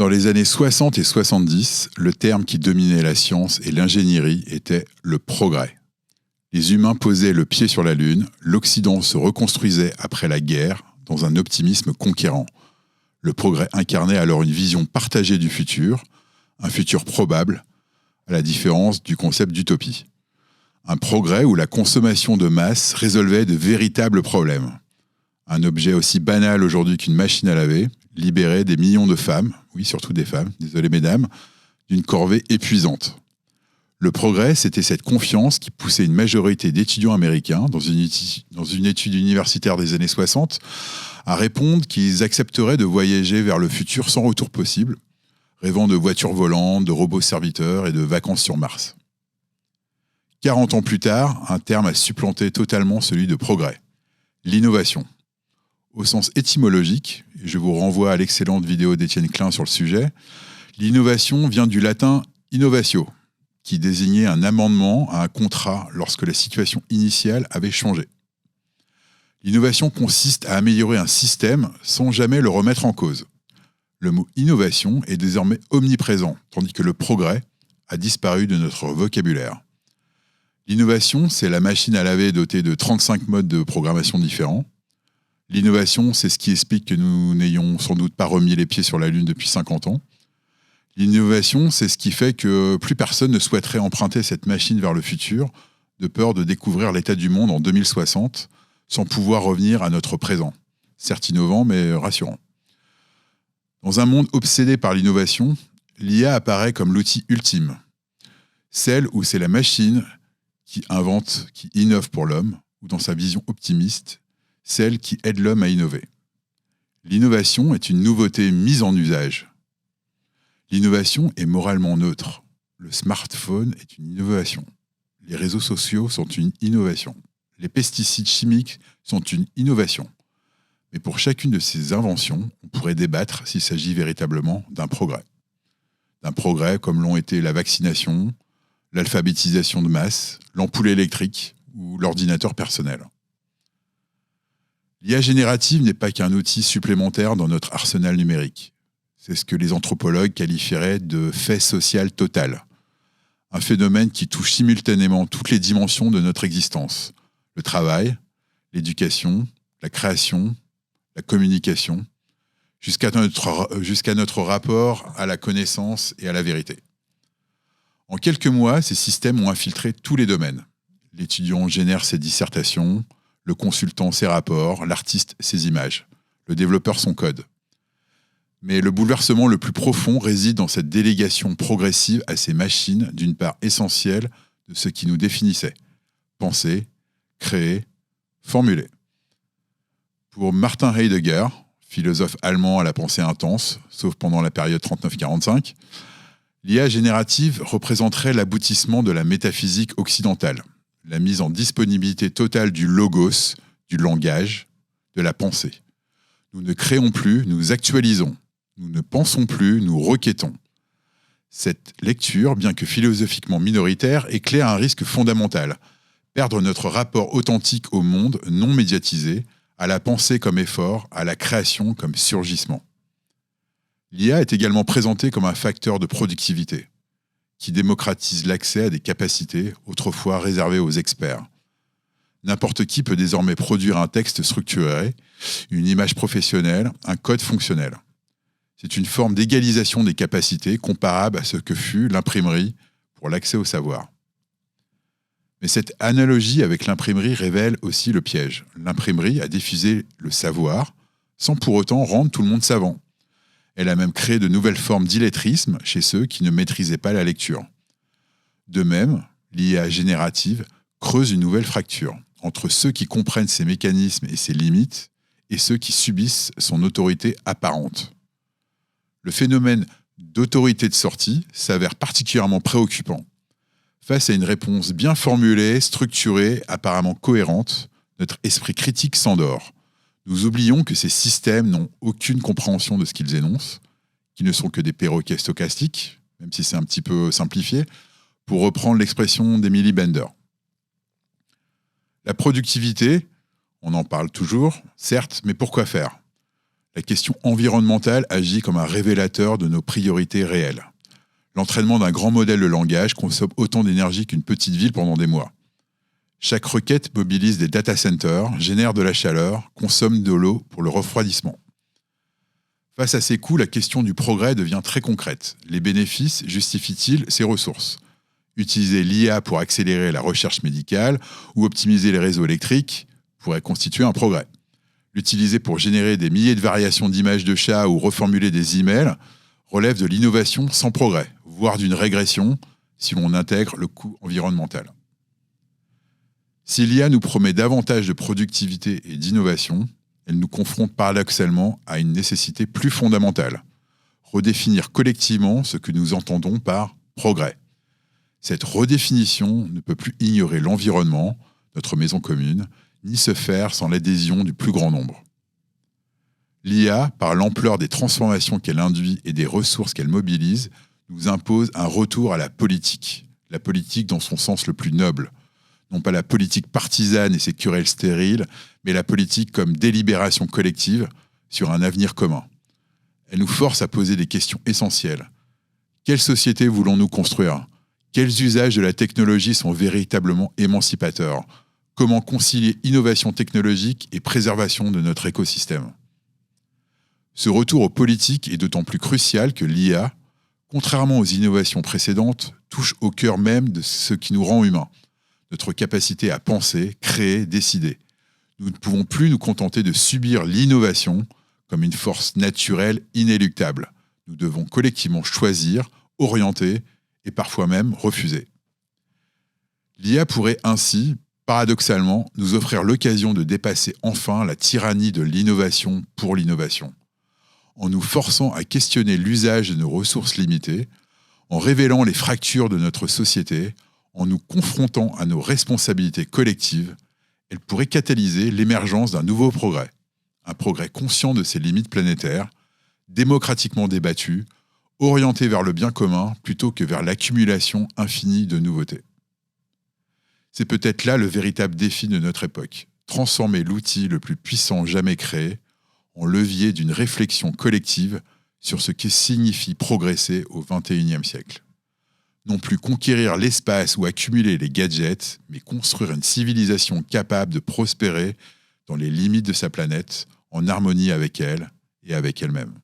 Dans les années 60 et 70, le terme qui dominait la science et l'ingénierie était le progrès. Les humains posaient le pied sur la Lune, l'Occident se reconstruisait après la guerre dans un optimisme conquérant. Le progrès incarnait alors une vision partagée du futur, un futur probable, à la différence du concept d'utopie. Un progrès où la consommation de masse résolvait de véritables problèmes. Un objet aussi banal aujourd'hui qu'une machine à laver libérait des millions de femmes, oui surtout des femmes, désolé mesdames, d'une corvée épuisante. Le progrès, c'était cette confiance qui poussait une majorité d'étudiants américains dans une étude universitaire des années 60 à répondre qu'ils accepteraient de voyager vers le futur sans retour possible, rêvant de voitures volantes, de robots serviteurs et de vacances sur Mars. 40 ans plus tard, un terme a supplanté totalement celui de progrès, l'innovation. Au sens étymologique, et je vous renvoie à l'excellente vidéo d'Étienne Klein sur le sujet, l'innovation vient du latin innovatio, qui désignait un amendement à un contrat lorsque la situation initiale avait changé. L'innovation consiste à améliorer un système sans jamais le remettre en cause. Le mot innovation est désormais omniprésent, tandis que le progrès a disparu de notre vocabulaire. L'innovation, c'est la machine à laver dotée de 35 modes de programmation différents. L'innovation, c'est ce qui explique que nous n'ayons sans doute pas remis les pieds sur la Lune depuis 50 ans. L'innovation, c'est ce qui fait que plus personne ne souhaiterait emprunter cette machine vers le futur, de peur de découvrir l'état du monde en 2060, sans pouvoir revenir à notre présent. Certes innovant, mais rassurant. Dans un monde obsédé par l'innovation, l'IA apparaît comme l'outil ultime. Celle où c'est la machine qui invente, qui innove pour l'homme, ou dans sa vision optimiste, celle qui aide l'homme à innover. L'innovation est une nouveauté mise en usage. L'innovation est moralement neutre. Le smartphone est une innovation. Les réseaux sociaux sont une innovation. Les pesticides chimiques sont une innovation. Mais pour chacune de ces inventions, on pourrait débattre s'il s'agit véritablement d'un progrès. D'un progrès comme l'ont été la vaccination, l'alphabétisation de masse, l'ampoule électrique ou l'ordinateur personnel. L'IA générative n'est pas qu'un outil supplémentaire dans notre arsenal numérique. C'est ce que les anthropologues qualifieraient de fait social total. Un phénomène qui touche simultanément toutes les dimensions de notre existence. Le travail, l'éducation, la création, la communication, jusqu'à notre rapport à la connaissance et à la vérité. En quelques mois, ces systèmes ont infiltré tous les domaines. L'étudiant génère ses dissertations, le consultant ses rapports, l'artiste ses images, le développeur son code. Mais le bouleversement le plus profond réside dans cette délégation progressive à ces machines d'une part essentielle de ce qui nous définissait. Penser, créer, formuler. Pour Martin Heidegger, philosophe allemand à la pensée intense, sauf pendant la période 39-45, l'IA générative représenterait l'aboutissement de la métaphysique occidentale, la mise en disponibilité totale du logos, du langage, de la pensée. Nous ne créons plus, nous actualisons. Nous ne pensons plus, nous requêtons. Cette lecture, bien que philosophiquement minoritaire, éclaire un risque fondamental. Perdre notre rapport authentique au monde non médiatisé, à la pensée comme effort, à la création comme surgissement. L'IA est également présentée comme un facteur de productivité, qui démocratise l'accès à des capacités autrefois réservées aux experts. N'importe qui peut désormais produire un texte structuré, une image professionnelle, un code fonctionnel. C'est une forme d'égalisation des capacités comparable à ce que fut l'imprimerie pour l'accès au savoir. Mais cette analogie avec l'imprimerie révèle aussi le piège. L'imprimerie a diffusé le savoir sans pour autant rendre tout le monde savant. Elle a même créé de nouvelles formes d'illettrisme chez ceux qui ne maîtrisaient pas la lecture. De même, l'IA générative creuse une nouvelle fracture entre ceux qui comprennent ses mécanismes et ses limites et ceux qui subissent son autorité apparente. Le phénomène d'autorité de sortie s'avère particulièrement préoccupant. Face à une réponse bien formulée, structurée, apparemment cohérente, notre esprit critique s'endort. Nous oublions que ces systèmes n'ont aucune compréhension de ce qu'ils énoncent, qu'ils ne sont que des perroquets stochastiques, même si c'est un petit peu simplifié, pour reprendre l'expression d'Emily Bender. La productivité, on en parle toujours, certes, mais pourquoi faire ? La question environnementale agit comme un révélateur de nos priorités réelles. L'entraînement d'un grand modèle de langage consomme autant d'énergie qu'une petite ville pendant des mois. Chaque requête mobilise des data centers, génère de la chaleur, consomme de l'eau pour le refroidissement. Face à ces coûts, la question du progrès devient très concrète. Les bénéfices justifient-ils ces ressources ? Utiliser l'IA pour accélérer la recherche médicale ou optimiser les réseaux électriques pourrait constituer un progrès. L'utiliser pour générer des milliers de variations d'images de chats ou reformuler des emails relève de l'innovation sans progrès, voire d'une régression si l'on intègre le coût environnemental. Si l'IA nous promet davantage de productivité et d'innovation, elle nous confronte paradoxalement à une nécessité plus fondamentale, redéfinir collectivement ce que nous entendons par progrès. Cette redéfinition ne peut plus ignorer l'environnement, notre maison commune, ni se faire sans l'adhésion du plus grand nombre. L'IA, par l'ampleur des transformations qu'elle induit et des ressources qu'elle mobilise, nous impose un retour à la politique dans son sens le plus noble. Non pas la politique partisane et ses querelles stériles, mais la politique comme délibération collective sur un avenir commun. Elle nous force à poser des questions essentielles. Quelle société voulons-nous construire ? Quels usages de la technologie sont véritablement émancipateurs ? Comment concilier innovation technologique et préservation de notre écosystème ? Ce retour aux politiques est d'autant plus crucial que l'IA, contrairement aux innovations précédentes, touche au cœur même de ce qui nous rend humains, notre capacité à penser, créer, décider. Nous ne pouvons plus nous contenter de subir l'innovation comme une force naturelle inéluctable. Nous devons collectivement choisir, orienter et parfois même refuser. L'IA pourrait ainsi, paradoxalement, nous offrir l'occasion de dépasser enfin la tyrannie de l'innovation pour l'innovation, en nous forçant à questionner l'usage de nos ressources limitées, en révélant les fractures de notre société, en nous confrontant à nos responsabilités collectives. Elle pourrait catalyser l'émergence d'un nouveau progrès, un progrès conscient de ses limites planétaires, démocratiquement débattu, orienté vers le bien commun plutôt que vers l'accumulation infinie de nouveautés. C'est peut-être là le véritable défi de notre époque, transformer l'outil le plus puissant jamais créé en levier d'une réflexion collective sur ce que signifie progresser au XXIe siècle. Non plus conquérir l'espace ou accumuler les gadgets, mais construire une civilisation capable de prospérer dans les limites de sa planète, en harmonie avec elle et avec elle-même.